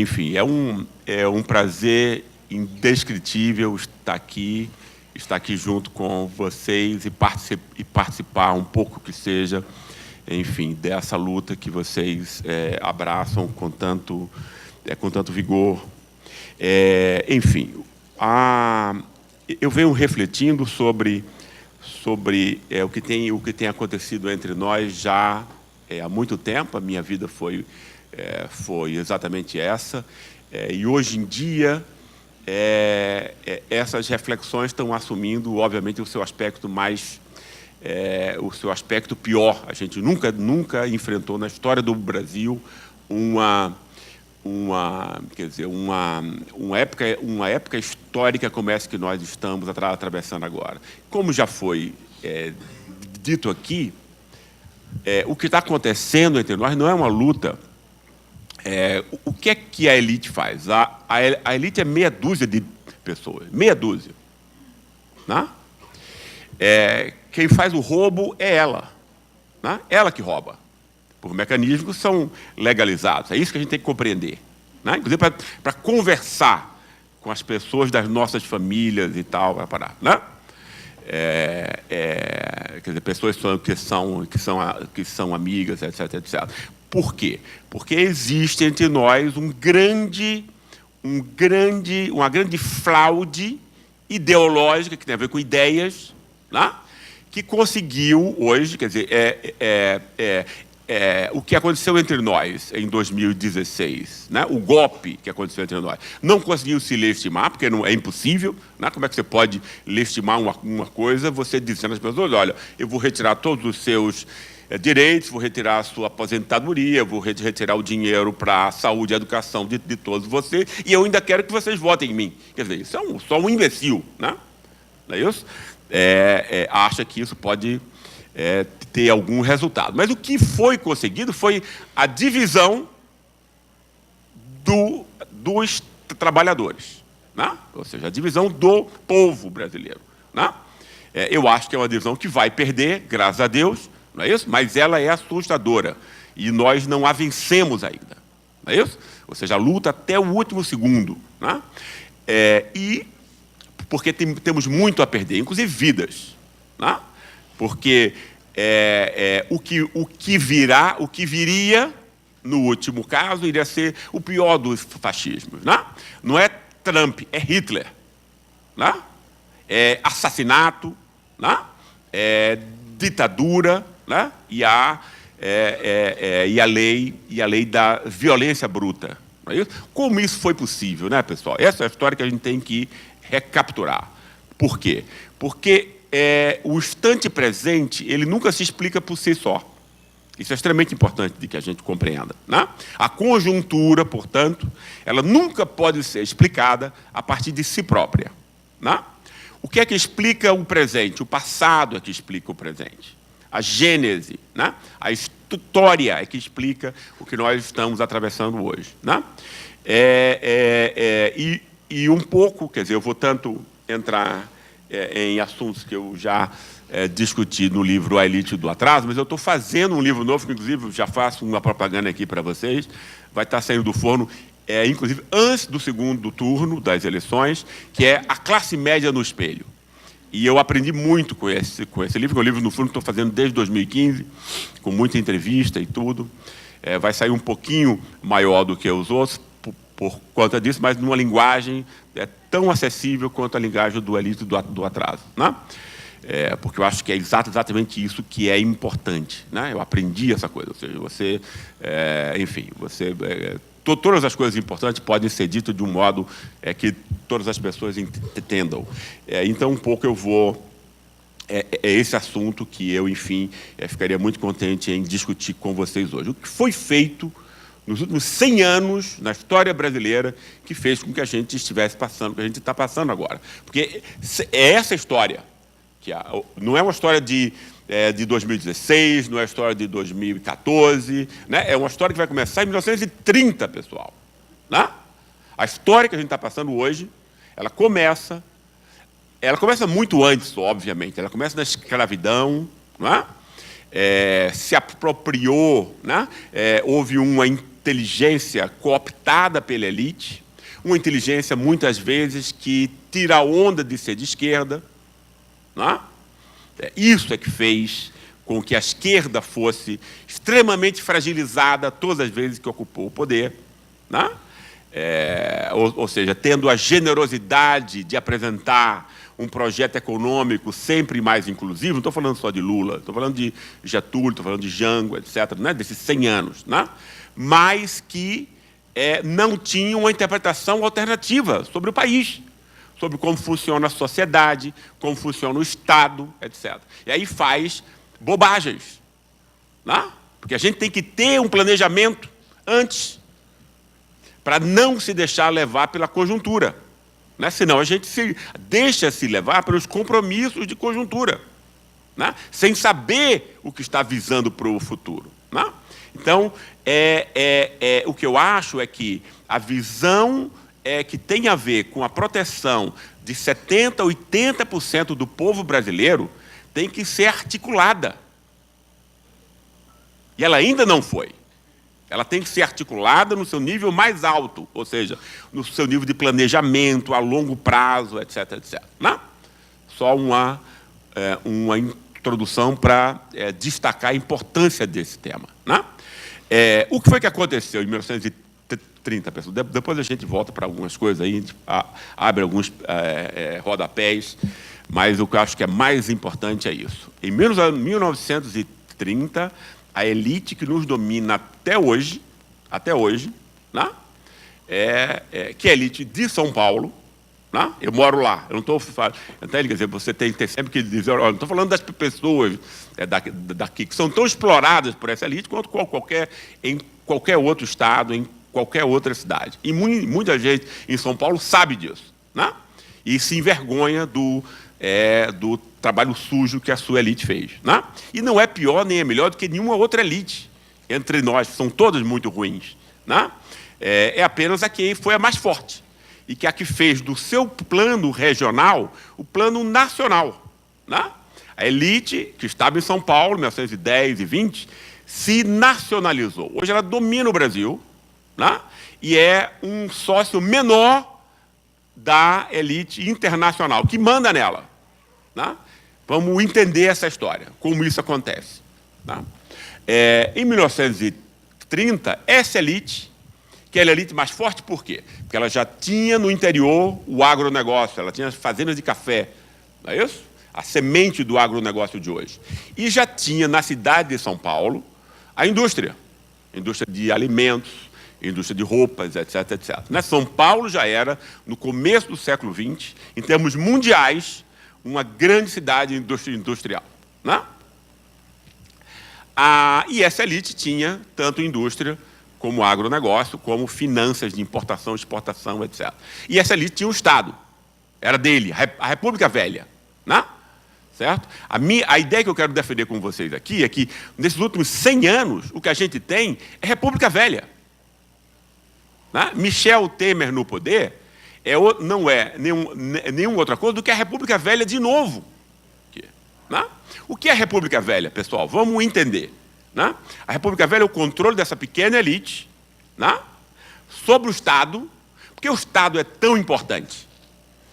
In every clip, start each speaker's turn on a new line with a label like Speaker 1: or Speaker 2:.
Speaker 1: enfim, é um prazer indescritível estar aqui junto com vocês e participar um pouco que seja, enfim, dessa luta que vocês abraçam com tanto vigor. Enfim, eu venho refletindo sobre o que tem acontecido entre nós já há muito tempo. A minha vida foi exatamente essa. E hoje em dia, essas reflexões estão assumindo, obviamente, o seu aspecto o seu aspecto pior. A gente nunca enfrentou na história do Brasil uma época histórica como essa que nós estamos atravessando agora. Como já foi dito aqui, o que está acontecendo entre nós não é uma luta. O que é que a elite faz? A elite é meia dúzia de pessoas, meia dúzia. Né? Quem faz o roubo é ela. Né? Ela que rouba, por mecanismos que são legalizados. É isso que a gente tem que compreender. Né? Inclusive para conversar com as pessoas das nossas famílias e tal, para parar. Né? Quer dizer, pessoas que são amigas, etc, etc. Por quê? Porque existe entre nós uma grande fraude ideológica que tem a ver com ideias, né? Que conseguiu hoje, quer dizer, o que aconteceu entre nós em 2016, né? O golpe que aconteceu entre nós, não conseguiu se legitimar, porque não é impossível. Né? Como é que você pode legitimar uma coisa, você dizendo às pessoas, olha, eu vou retirar todos os seus direitos, vou retirar a sua aposentadoria, vou retirar o dinheiro para a saúde e educação de todos vocês, e eu ainda quero que vocês votem em mim. Quer dizer, isso é só um imbecil, né? Não é isso? Acha que isso pode ter algum resultado. Mas o que foi conseguido foi a divisão dos trabalhadores, né? Ou seja, a divisão do povo brasileiro. Né? Eu acho que é uma divisão que vai perder, graças a Deus, não é isso? Mas ela é assustadora e nós não a vencemos ainda. Não é isso? Ou seja, a luta até o último segundo. Né? E porque temos muito a perder, inclusive vidas. Né? Porque o que viria, no último caso, iria ser o pior dos fascismos. Né? Não é Trump, é Hitler. Né? É assassinato, né? É ditadura, né? E a lei da violência bruta. Não é isso? Como isso foi possível, né, pessoal? Essa é a história que a gente tem que recapturar. Por quê? Porque o instante presente, ele nunca se explica por si só. Isso é extremamente importante de que a gente compreenda. Né? A conjuntura, portanto, ela nunca pode ser explicada a partir de si própria. Né? O que é que explica o presente? O passado é que explica o presente. A gênese, né? A história é que explica o que nós estamos atravessando hoje. Né? E um pouco, quer dizer, eu vou tanto entrar em assuntos que eu já discuti no livro A Elite do Atraso, mas eu estou fazendo um livro novo, que inclusive já faço uma propaganda aqui para vocês, vai estar saindo do forno, inclusive antes do segundo turno das eleições, que é A Classe Média no Espelho. E eu aprendi muito com esse livro, que é um livro, no fundo, que estou fazendo desde 2015, com muita entrevista e tudo. Vai sair um pouquinho maior do que os outros, por conta disso, mas numa linguagem tão acessível quanto a linguagem do Elite do Atraso. Né? Porque eu acho que é exatamente isso que é importante. Né? Eu aprendi essa coisa. Ou seja, você, enfim, todas as coisas importantes podem ser ditas de um modo que todas as pessoas entendam. Então, um pouco eu vou... É esse assunto que eu, enfim, ficaria muito contente em discutir com vocês hoje. O que foi feito nos últimos 100 anos na história brasileira que fez com que a gente estivesse passando o que a gente está passando agora. Porque é essa história, que não é uma história de 2016, não é uma história de 2014, né? É uma história que vai começar em 1930, pessoal. Né? A história que a gente está passando hoje, ela começa muito antes, obviamente. Ela começa na escravidão, né? Se apropriou, né? Houve uma inteligência cooptada pela elite, uma inteligência, muitas vezes, que tira a onda de ser de esquerda. Não é? Isso é que fez com que a esquerda fosse extremamente fragilizada todas as vezes que ocupou o poder. Não é? Ou seja, tendo a generosidade de apresentar um projeto econômico sempre mais inclusivo, não estou falando só de Lula, estou falando de Getúlio, estou falando de Jango, etc., né, desses 100 anos, né, mas que não tinha uma interpretação alternativa sobre o país, sobre como funciona a sociedade, como funciona o Estado, etc. E aí faz bobagens, né, porque a gente tem que ter um planejamento antes, para não se deixar levar pela conjuntura. Né? Senão a gente deixa-se levar pelos compromissos de conjuntura, né? Sem saber o que está visando para o futuro. Né? Então, o que eu acho é que a visão que tem a ver com a proteção de 70%, 80% do povo brasileiro tem que ser articulada. E ela ainda não foi. Ela tem que ser articulada no seu nível mais alto, ou seja, no seu nível de planejamento a longo prazo, etc., etc. Né? Só uma introdução para destacar a importância desse tema. Né? O que foi que aconteceu em 1930, pessoal? Depois a gente volta para algumas coisas, aí, a gente abre alguns rodapés, mas o que eu acho que é mais importante é isso. Em 1930, a elite que nos domina até hoje, né? Que é a elite de São Paulo, né? Eu moro lá, eu não estou falando, quer dizer, você tem sempre que dizer, olha, não estou falando das pessoas daqui que são tão exploradas por essa elite quanto em qualquer outro estado, em qualquer outra cidade. E muita gente em São Paulo sabe disso, né? E se envergonha do trabalho sujo que a sua elite fez. Né? E não é pior nem é melhor do que nenhuma outra elite entre nós, que são todas muito ruins. Né? É apenas a que foi a mais forte e que a que fez do seu plano regional o plano nacional. Né? A elite, que estava em São Paulo, em 1910 e 20, se nacionalizou. Hoje ela domina o Brasil, né? E é um sócio menor da elite internacional, que manda nela. Né? Vamos entender essa história, como isso acontece. Tá? Em 1930, essa elite, que era a elite mais forte, por quê? Porque ela já tinha no interior o agronegócio, ela tinha as fazendas de café, não é isso? A semente do agronegócio de hoje. E já tinha na cidade de São Paulo a indústria de alimentos, indústria de roupas, etc., etc. Né? São Paulo já era, no começo do século XX, em termos mundiais, uma grande cidade industrial. Né? E essa elite tinha tanto indústria, como agronegócio, como finanças de importação, exportação, etc. E essa elite tinha um Estado. Era dele, a República Velha. Né? Certo? A ideia que eu quero defender com vocês aqui é que, nesses últimos 100 anos, o que a gente tem é República Velha. Né? Michel Temer no poder não é nenhuma outra coisa do que a República Velha de novo. Né? O que é a República Velha, pessoal? Vamos entender. Né? A República Velha é o controle dessa pequena elite, né? Sobre o Estado, porque o Estado é tão importante.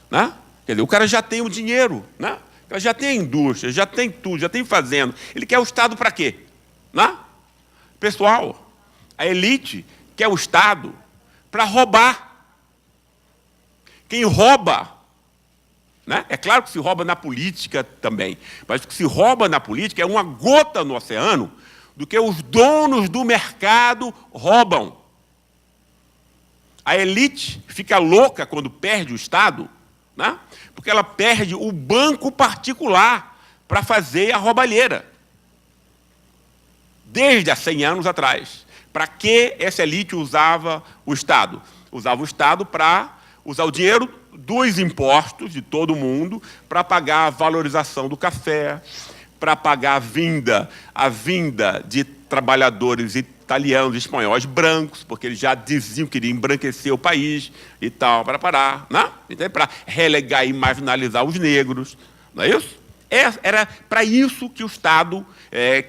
Speaker 1: Né? Quer dizer, o cara já tem o dinheiro, né? O cara já tem a indústria, já tem tudo, já tem fazenda. Ele quer o Estado para quê? Né? Pessoal, a elite quer o Estado para roubar. Quem rouba, né? É claro que se rouba na política também, mas o que se rouba na política é uma gota no oceano do que os donos do mercado roubam. A elite fica louca quando perde o Estado, né? Porque ela perde o banco particular para fazer a roubalheira. Desde há 100 anos atrás. Para que essa elite usava o Estado? Usava o Estado para usar o dinheiro dos impostos de todo mundo para pagar a valorização do café, para pagar a vinda de trabalhadores italianos e espanhóis brancos, porque eles já diziam que queriam embranquecer o país e tal, para parar, né? Então, para relegar e marginalizar os negros, não é isso? Era para isso que o Estado,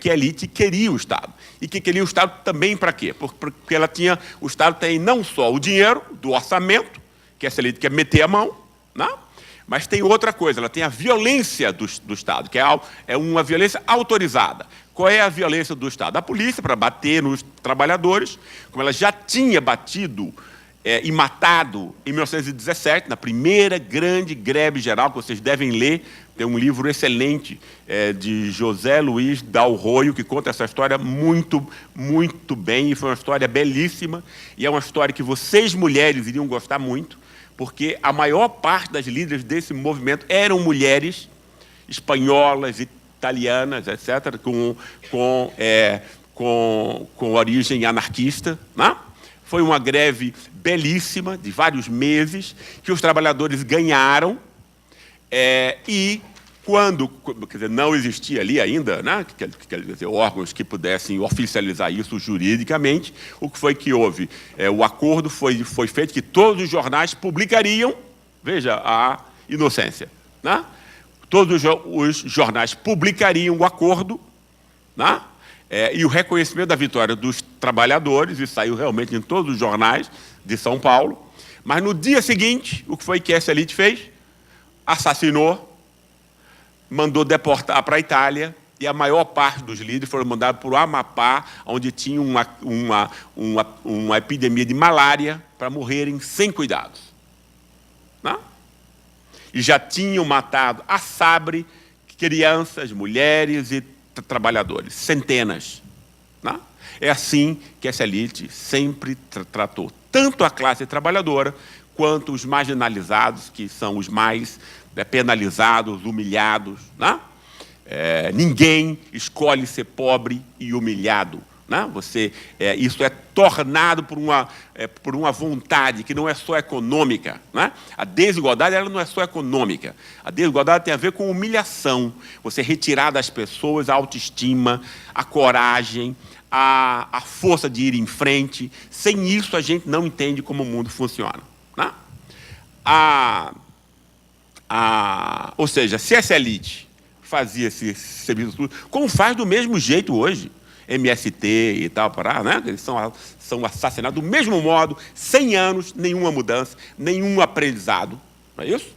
Speaker 1: que a elite queria o Estado. e que queria o Estado também para quê? Porque o Estado tem não só o dinheiro do orçamento, que essa elite quer meter a mão, né? Mas tem outra coisa, ela tem a violência do Estado, que é uma violência autorizada. Qual é a violência do Estado? A polícia, para bater nos trabalhadores, como ela já tinha batido e matado em 1917, na primeira grande greve geral, que vocês devem ler. Tem um livro excelente de José Luiz Dalroio, que conta essa história muito, muito bem, e foi uma história belíssima, e é uma história que vocês, mulheres, iriam gostar muito, porque a maior parte das líderes desse movimento eram mulheres espanholas, italianas, etc., com origem anarquista, né? Foi uma greve belíssima, de vários meses, que os trabalhadores ganharam, e quando, quer dizer, não existia ali ainda, né, quer dizer, órgãos que pudessem oficializar isso juridicamente, o que foi que houve? O acordo foi feito que todos os jornais publicariam, veja a inocência, né? Todos os jornais publicariam o acordo, né? E o reconhecimento da vitória dos trabalhadores, e saiu realmente em todos os jornais de São Paulo. Mas no dia seguinte, o que foi que essa elite fez? Assassinou, mandou deportar para a Itália, e a maior parte dos líderes foram mandados para o Amapá, onde tinha uma epidemia de malária, para morrerem sem cuidados. Né? E já tinham matado a sabre crianças, mulheres e trabalhadores, centenas. Né? É assim que essa elite sempre tratou tanto a classe trabalhadora quanto os marginalizados, que são os mais penalizados, humilhados. Né? Ninguém escolhe ser pobre e humilhado. Né? Isso é tornado por uma vontade que não é só econômica. Né? A desigualdade ela não é só econômica. A desigualdade tem a ver com humilhação. Você retirar das pessoas a autoestima, a coragem, a força de ir em frente. Sem isso, a gente não entende como o mundo funciona. Né? Ou seja, se essa elite fazia esse serviço, como faz do mesmo jeito hoje, MST e tal, né? Eles são assassinados do mesmo modo, 100 anos, nenhuma mudança, nenhum aprendizado. Não é isso?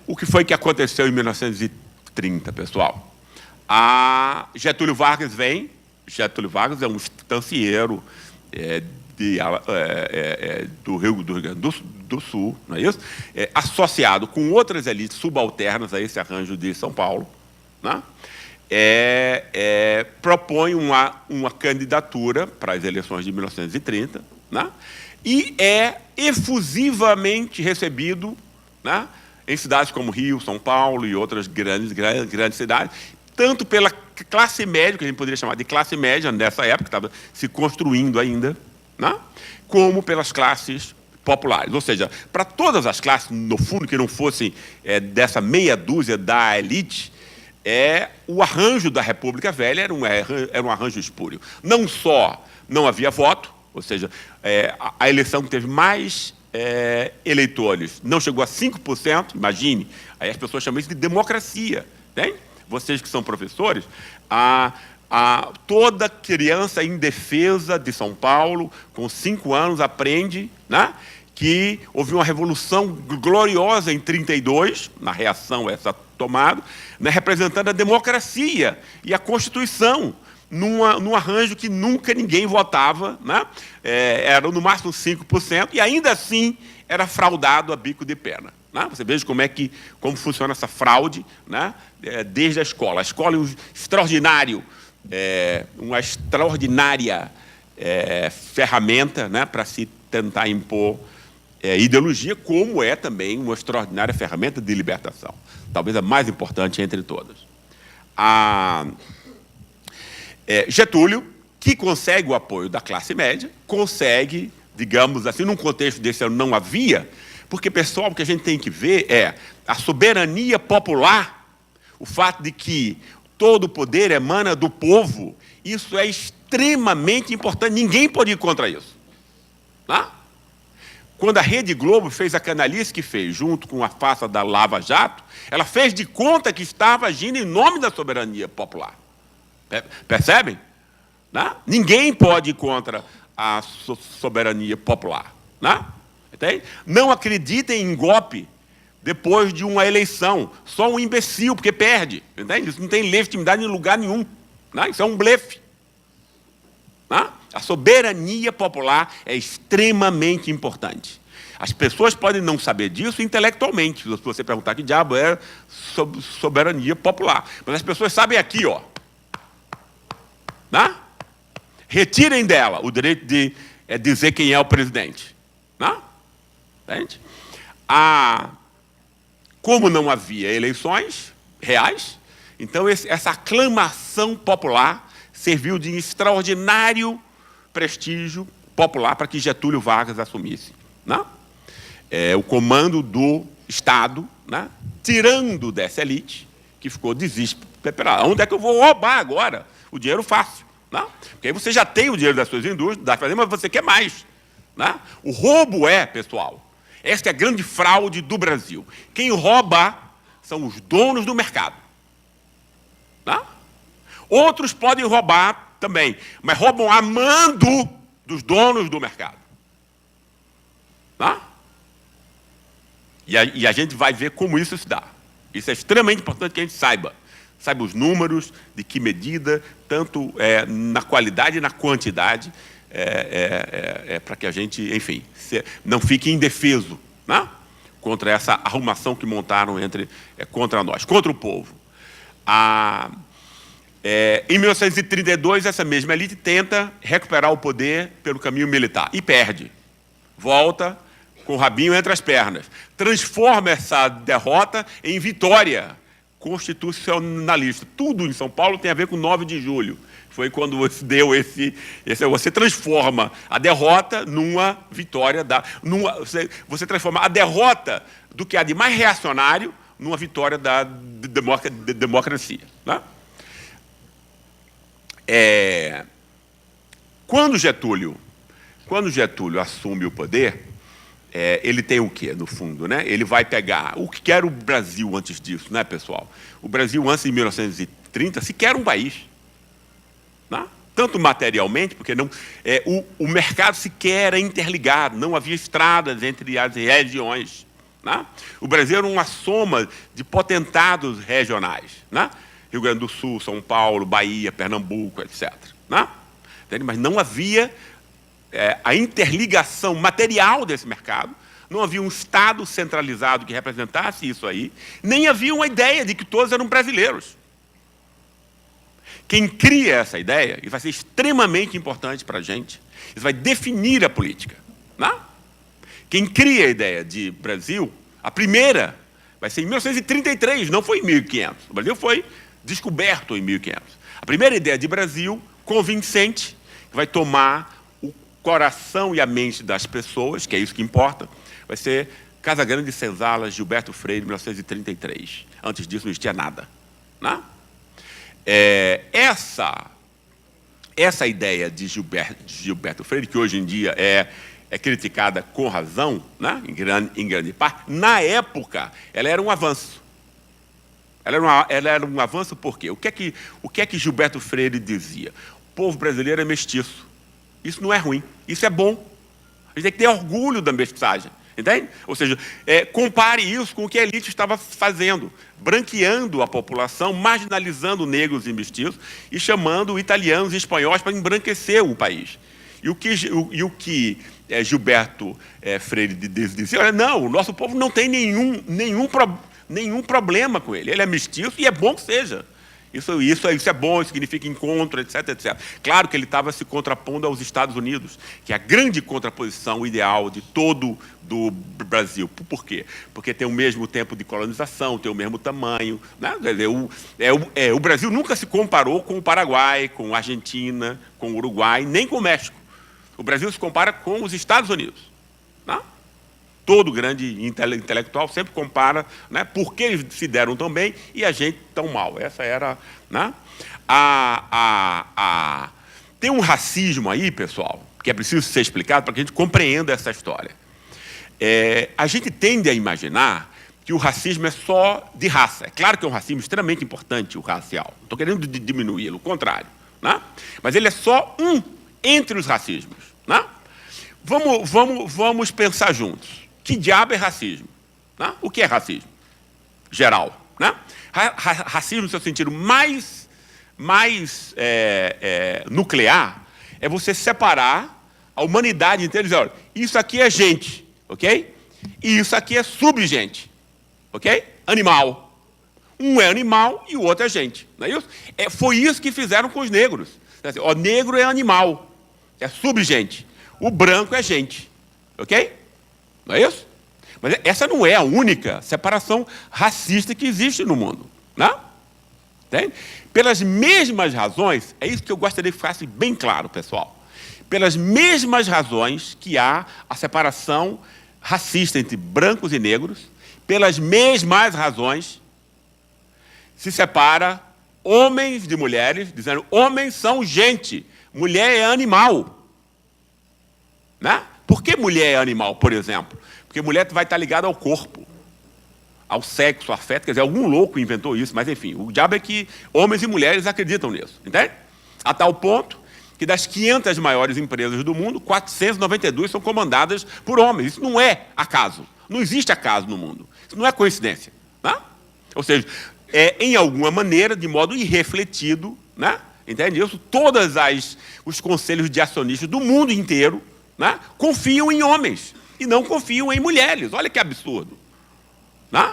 Speaker 1: O que foi que aconteceu em 1930, pessoal? Getúlio Vargas vem. Getúlio Vargas é um estancieiro do Rio Grande do Sul, não é isso? Associado com outras elites subalternas a esse arranjo de São Paulo, né? Propõe uma candidatura para as eleições de 1930, né? E é efusivamente recebido, né, em cidades como Rio, São Paulo e outras grandes cidades, tanto pela classe média, que a gente poderia chamar de classe média nessa época, que estava se construindo ainda, né, como pelas classes populares. Ou seja, para todas as classes, no fundo, que não fossem dessa meia dúzia da elite, o arranjo da República Velha era um arranjo espúrio. Não só não havia voto, ou seja, a eleição que teve mais eleitores não chegou a 5%, imagine, aí as pessoas chamam isso de democracia. Tem? Vocês que são professores, toda criança indefesa de São Paulo, com 5 anos, aprende, né, que houve uma revolução gloriosa em 32, na reação a essa tomada, né, representando a democracia e a Constituição, num arranjo que nunca ninguém votava, né? Era no máximo 5%, e ainda assim era fraudado a bico de pena. Né? Você veja como funciona essa fraude, né? Desde a escola. A escola é uma extraordinária ferramenta, né, para se tentar impor ideologia, como é também uma extraordinária ferramenta de libertação. Talvez a mais importante entre todas. Getúlio, que consegue o apoio da classe média, consegue, digamos assim, num contexto desse ano não havia, porque, pessoal, o que a gente tem que ver é a soberania popular, o fato de que todo o poder emana do povo, isso é extremamente importante, ninguém pode ir contra isso. Tá? Quando a Rede Globo fez a canalice que fez, junto com a farsa da Lava Jato, ela fez de conta que estava agindo em nome da soberania popular. Percebem? Né? Ninguém pode ir contra a soberania popular. Né? Entende? Não acreditem em golpe depois de uma eleição. Só um imbecil, porque perde. Entende? Isso não tem legitimidade em lugar nenhum. Né? Isso é um blefe. Né? A soberania popular é extremamente importante. As pessoas podem não saber disso intelectualmente, se você perguntar que diabo é soberania popular. Mas as pessoas sabem aqui, ó. Né? Retirem dela o direito de dizer quem é o presidente. Né? Entende? Como não havia eleições reais, então essa aclamação popular serviu de extraordinário prestígio popular para que Getúlio Vargas assumisse, né? O comando do Estado, né? Tirando dessa elite que ficou desesperada. Onde é que eu vou roubar agora o dinheiro fácil? Né? Porque aí você já tem o dinheiro das suas indústrias, mas você quer mais. Né? O roubo pessoal, esta é a grande fraude do Brasil. Quem rouba são os donos do mercado. Né? Outros podem roubar também, mas roubam a mando dos donos do mercado. Tá? E a gente vai ver como isso se dá. Isso é extremamente importante que a gente saiba. Saiba os números, de que medida, tanto na qualidade e na quantidade, para que a gente, enfim, não fique indefeso, né? Contra essa arrumação que montaram contra nós, contra o povo. Em 1932, essa mesma elite tenta recuperar o poder pelo caminho militar e perde. Volta com o rabinho entre as pernas. Transforma essa derrota em vitória constitucionalista. Tudo em São Paulo tem a ver com 9 de julho. Foi quando você deu você transforma a derrota numa vitória. Você transforma a derrota do que há de mais reacionário numa vitória da democracia. Né? Quando Getúlio assume o poder, ele tem o quê, no fundo? Né? Ele vai pegar o que era o Brasil antes disso, né, pessoal? O Brasil, antes de 1930, sequer era um país. Né? Tanto materialmente, porque o mercado sequer era interligado, não havia estradas entre as regiões. Né? O Brasil era uma soma de potentados regionais. Né? Rio Grande do Sul, São Paulo, Bahia, Pernambuco, etc. Né? Mas não havia a interligação material desse mercado, não havia um Estado centralizado que representasse isso aí, nem havia uma ideia de que todos eram brasileiros. Quem cria essa ideia, e vai ser extremamente importante para a gente, isso vai definir a política. Né? Quem cria a ideia de Brasil, a primeira, vai ser em 1933, não foi em 1500. O Brasil foi descoberto em 1500. A primeira ideia de Brasil, convincente, que vai tomar o coração e a mente das pessoas, que é isso que importa, vai ser Casagrande, Senzala, Gilberto Freire, 1933. Antes disso não existia nada. Né? Essa ideia de Gilberto Freire, que hoje em dia é criticada com razão, né? em grande parte, na época ela era um avanço. Ela era um avanço por quê? O que é que Gilberto Freire dizia? O povo brasileiro é mestiço. Isso não é ruim, isso é bom. A gente tem que ter orgulho da mestiçagem. Entende? Ou seja, compare isso com o que a elite estava fazendo, branqueando a população, marginalizando negros e mestiços e chamando italianos e espanhóis para embranquecer o país. E o que Gilberto Freire dizia, olha, não, o nosso povo não tem nenhum problema com ele. Ele é mestiço e é bom que seja. Isso é bom, isso significa encontro, etc, etc. Claro que ele estava se contrapondo aos Estados Unidos, que é a grande contraposição ideal de todo do Brasil. Por quê? Porque tem o mesmo tempo de colonização, tem o mesmo tamanho. Né? Quer dizer, o Brasil nunca se comparou com o Paraguai, com a Argentina, com o Uruguai, nem com o México. O Brasil se compara com os Estados Unidos. Né? Todo grande intelectual sempre compara, né, por que eles se deram tão bem e a gente tão mal. Essa era... Né? Tem um racismo aí, pessoal, que é preciso ser explicado para que a gente compreenda essa história. A gente tende a imaginar que o racismo é só de raça. É claro que é um racismo extremamente importante, o racial. Não estou querendo diminuí-lo, o contrário. Né? Mas ele é só um entre os racismos. Né? Vamos pensar juntos. Que diabo é racismo? Né? O que é racismo? Geral. Né? Racismo, no seu sentido mais nuclear, é você separar a humanidade inteira e dizer, olha, isso aqui é gente, ok? E isso aqui é subgente, ok? Animal. Um é animal e o outro é gente, não é isso? Foi isso que fizeram com os negros. O negro é animal, é subgente. O branco é gente, ok? Não é isso? Mas essa não é a única separação racista que existe no mundo, né? Entende? Pelas mesmas razões, é isso que eu gostaria que ficasse bem claro, pessoal. Pelas mesmas razões que há a separação racista entre brancos e negros, pelas mesmas razões se separa homens de mulheres, dizendo homens são gente, mulher é animal. Né? Por que mulher é animal, por exemplo? Porque mulher vai estar ligada ao corpo, ao sexo, ao afeto. Quer dizer, algum louco inventou isso, mas enfim, o diabo é que homens e mulheres acreditam nisso, entende? A tal ponto que das 500 maiores empresas do mundo, 492 são comandadas por homens. Isso não é acaso. Não existe acaso no mundo. Isso não é coincidência. Né? Ou seja, em alguma maneira, de modo irrefletido, né? Entende isso? Todos os conselhos de acionistas do mundo inteiro, né, confiam em homens e não confiam em mulheres. Olha que absurdo. Né?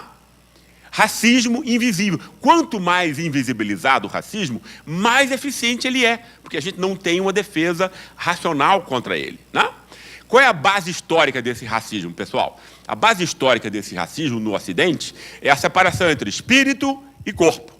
Speaker 1: Racismo invisível. Quanto mais invisibilizado o racismo, mais eficiente ele é, porque a gente não tem uma defesa racional contra ele. Né? Qual é a base histórica desse racismo, pessoal? A base histórica desse racismo no Ocidente é a separação entre espírito e corpo.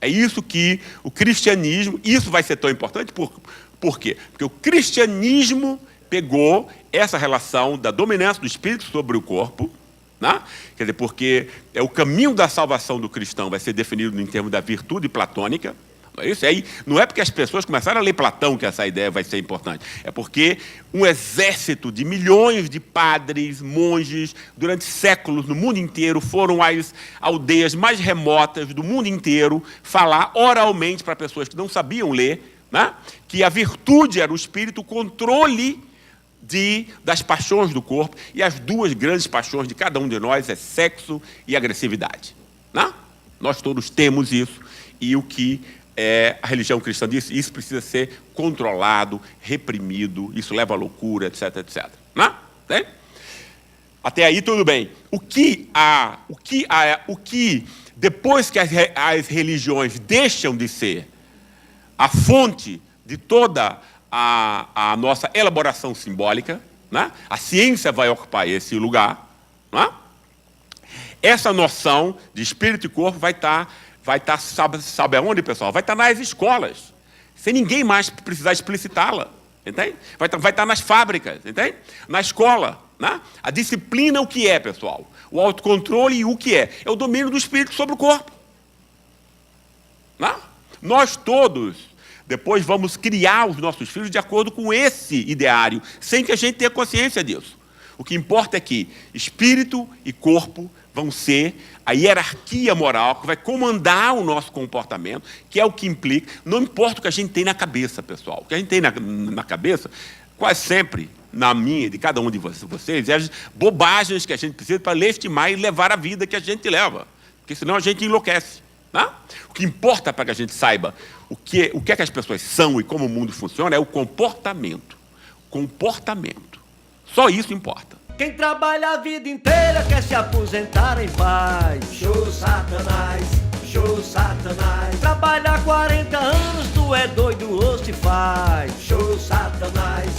Speaker 1: É isso que o cristianismo, isso vai ser tão importante, por quê? Porque o cristianismo pegou essa relação da dominância do espírito sobre o corpo, né? Quer dizer, porque o caminho da salvação do cristão vai ser definido em termos da virtude platônica. Não é isso? Aí, não é porque as pessoas começaram a ler Platão que essa ideia vai ser importante. É porque um exército de milhões de padres, monges, durante séculos no mundo inteiro, foram às aldeias mais remotas do mundo inteiro falar oralmente para pessoas que não sabiam ler, né? Que a virtude era o espírito, o controle das paixões do corpo, e as duas grandes paixões de cada um de nós é sexo e agressividade. Né? Nós todos temos isso, e o que a religião cristã diz, isso precisa ser controlado, reprimido, isso leva à loucura, etc, etc. Né? Tem? Até aí tudo bem. O que depois que as religiões deixam de ser a fonte de toda a nossa elaboração simbólica, né? A ciência vai ocupar esse lugar, né? Essa noção de espírito e corpo vai estar sabe aonde, pessoal? Vai estar nas escolas, sem ninguém mais precisar explicitá-la, entende? Vai estar nas fábricas, entende? Na escola, né? A disciplina, o que é, pessoal? O autocontrole e o que é? É o domínio do espírito sobre o corpo. Né? Nós todos depois vamos criar os nossos filhos de acordo com esse ideário, sem que a gente tenha consciência disso. O que importa é que espírito e corpo vão ser a hierarquia moral que vai comandar o nosso comportamento, que é o que implica, não importa o que a gente tem na cabeça, pessoal. O que a gente tem na cabeça, quase sempre, na minha, de cada um de vocês, é as bobagens que a gente precisa para legitimar e levar a vida que a gente leva, porque senão a gente enlouquece. Né? O que importa para que a gente saiba o que é que as pessoas são e como o mundo funciona é o comportamento. Comportamento. Só isso importa.
Speaker 2: Quem trabalha a vida inteira quer se aposentar em paz. Show Satanás, show Satanás. Trabalhar 40 anos, tu é doido ou se faz. Show Satanás.